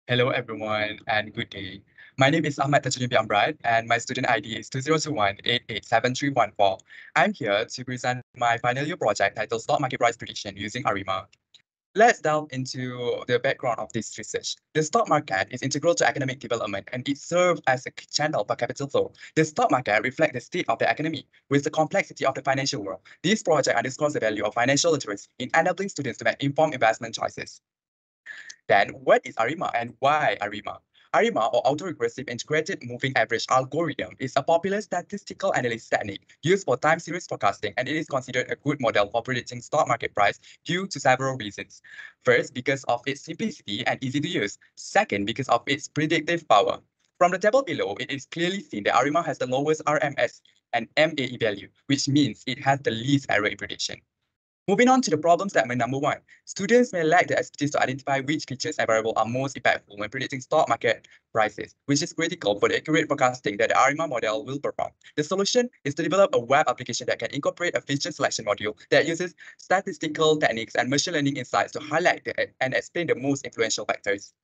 Hello, everyone, and good day. My name is Ahmad Tajuddin AMRAD, and my student ID is 2021887314. I'm here to present my final year project titled Stock Market Price Prediction using ARIMA. Let's delve into the background of this research. The stock market is integral to economic development and it serves as a channel for capital flow. The stock market reflects the state of the economy with the complexity of the financial world. This project underscores the value of financial literacy in enabling students to make informed investment choices. Then, what is ARIMA and why ARIMA? ARIMA, or Autoregressive Integrated Moving Average Algorithm, is a popular statistical analysis technique used for time series forecasting, and it is considered a good model for predicting stock market price due to several reasons. First, because of its simplicity and easy to use. Second, because of its predictive power. From the table below, it is clearly seen that ARIMA has the lowest RMS and MAE value, which means it has the least error in prediction. Moving on to the problem statement number 1. Students may lack the expertise to identify which features and variables are most impactful when predicting stock market prices, which is critical for the accurate forecasting that the ARIMA model will perform. The solution is to develop a web application that can incorporate a feature selection module that uses statistical techniques and machine learning insights to highlight and explain the most influential factors.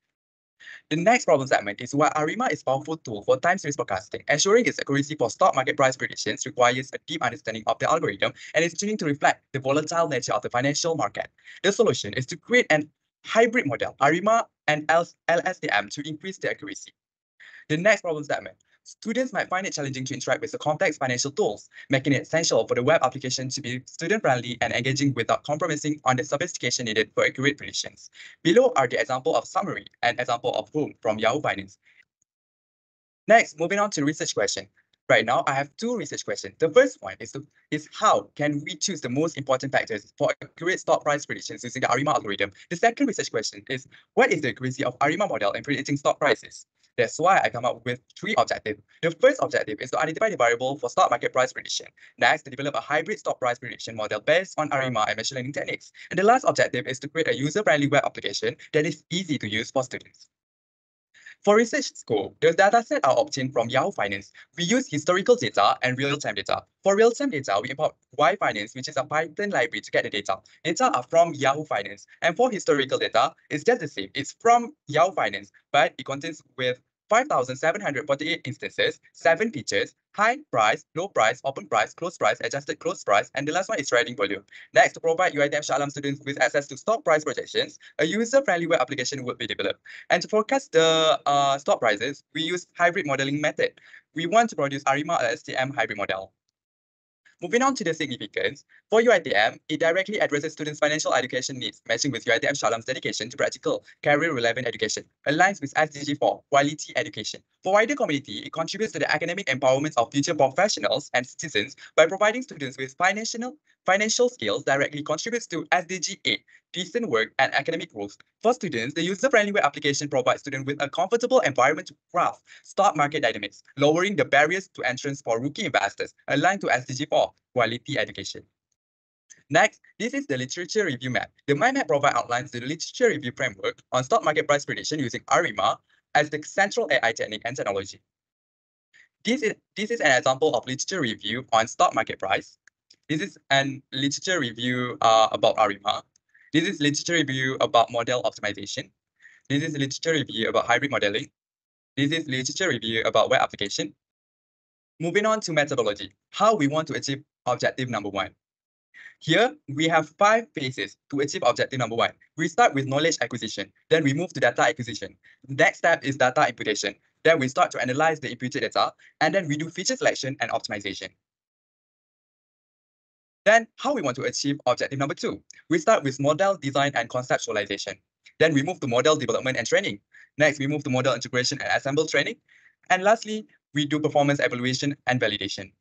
The next problem segment is why ARIMA is a powerful tool for time series forecasting. Ensuring its accuracy for stock market price predictions requires a deep understanding of the algorithm and its tuning to reflect the volatile nature of the financial market. The solution is to create an hybrid model, ARIMA and LSTM, to increase the accuracy. The next problem statement. Students might find it challenging to interact with the complex financial tools, making it essential for the web application to be student-friendly and engaging without compromising on the sophistication needed for accurate predictions. Below are the example of summary and example of home from Yahoo Finance. Next, moving on to research question. Right now, I have two research questions. The first one is how can we choose the most important factors for accurate stock price predictions using the ARIMA algorithm? The second research question is what is the accuracy of ARIMA model in predicting stock prices? That's why I come up with three objectives. The first objective is to identify the variable for stock market price prediction. Next, to develop a hybrid stock price prediction model based on ARIMA and machine learning techniques. And the last objective is to create a user-friendly web application that is easy to use for students. For research scope, the dataset are obtained from Yahoo Finance. We use historical data and real-time data. For real-time data, we import Y Finance, which is a Python library to get the data. Data are from Yahoo Finance. And for historical data, it's just the same. It's from Yahoo Finance, but it contains with 5,748 instances, 7 features, high price, low price, open price, close price, adjusted close price, and the last one is trading volume. Next, to provide UiTM Shah Alam students with access to stock price projections, a user-friendly web application would be developed. And to forecast the stock prices, we use hybrid modeling method. We want to produce ARIMA LSTM hybrid model. Moving on to the significance, for UiTM, it directly addresses students' financial education needs, matching with UiTM Shah Alam's dedication to practical, career-relevant education, aligns with SDG 4, quality education. For wider community, it contributes to the academic empowerment of future professionals and citizens by providing students with financial skills directly contributes to SDG 8, decent work and academic growth. For students, the user-friendly web application provides students with a comfortable environment to grasp stock market dynamics, lowering the barriers to entrance for rookie investors, aligned to SDG 4, quality education. Next, this is the literature review map. The mind map provides outlines the literature review framework on stock market price prediction using ARIMA as the central AI technique and technology. This is an example of literature review on stock market price. This is an literature review about ARIMA. This is literature review about model optimization. This is literature review about hybrid modeling. This is literature review about web application. Moving on to methodology, how we want to achieve objective number 1. Here, we have 5 phases to achieve objective number 1. We start with knowledge acquisition, then we move to data acquisition. The next step is data imputation. Then we start to analyze the imputed data, and then we do feature selection and optimization. Then, how we want to achieve objective number 2. We start with model design and conceptualization. Then we move to model development and training. Next, we move to model integration and assemble training. And lastly, we do performance evaluation and validation.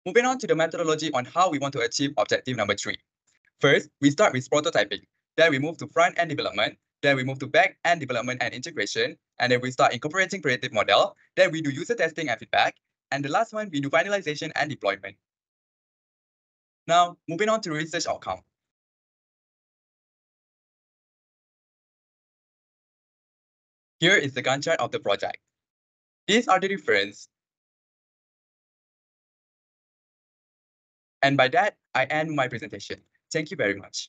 Moving on to the methodology on how we want to achieve objective number 3. First, we start with prototyping. Then we move to front-end development. Then we move to back-end development and integration. And then we start incorporating predictive model. Then we do user testing and feedback. And the last one, we do finalization and deployment. Now, moving on to research outcome. Here is the Gantt chart of the project. These are the difference. And by that, I end my presentation. Thank you very much.